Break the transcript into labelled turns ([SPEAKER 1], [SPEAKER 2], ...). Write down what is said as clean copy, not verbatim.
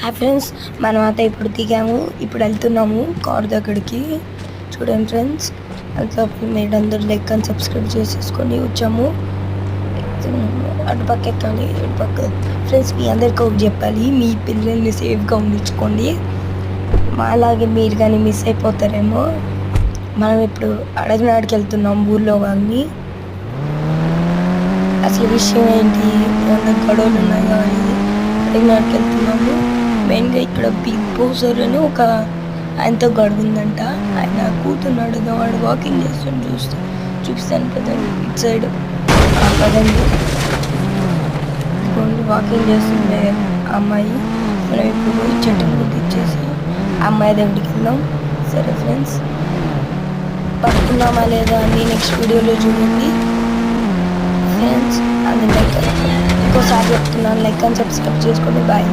[SPEAKER 1] Hi friends, మనమైతే ఇప్పుడు దిగాము. ఇప్పుడు వెళ్తున్నాము కార్ దగ్గరికి. చూడండి ఫ్రెండ్స్, మీరందరూ లైక్ అని సబ్స్క్రైబ్ చేసేసుకొని వచ్చాము. అటుపక్క ఎక్కాలి, ఇటుపక్క. ఫ్రెండ్స్, మీ అందరికీ ఒకటి చెప్పాలి, మీ పిల్లల్ని సేఫ్గా ఉండించుకోండి. అలాగే మీరు కానీ మిస్ అయిపోతారేమో. మనం ఇప్పుడు అడగనాడికి వెళ్తున్నాం, ఊర్లో వాళ్ళని. అసలు విషయం ఏంటి, ఏమన్నా గొడవలు ఉన్నాయా అని అడగనాడికి వెళ్తున్నాము. మెయిన్గా ఇక్కడ బిగ్ బోసర్ అని ఒక ఆయనతో గొడవ ఉందంట. ఆయన కూతున్నాడు, వాడు వాకింగ్ చేస్తుంటే చూపిస్తాను కదండి. ఇటు సైడ్ కదండి, వాకింగ్ చేస్తుండే అమ్మాయి. మనం ఇప్పుడు చెట్టును గుర్తించేసి అమ్మాయి దగ్గరికి వెళ్దాం. సరే ఫ్రెండ్స్, పట్టుకున్నామా లేదా అని నెక్స్ట్ వీడియోలో చూడండి ఫ్రెండ్స్. అది లైక్ ఇంకోసారి చెప్తున్నాను, లైక్ అని సబ్స్క్రైబ్ చేసుకోండి. బాయ్.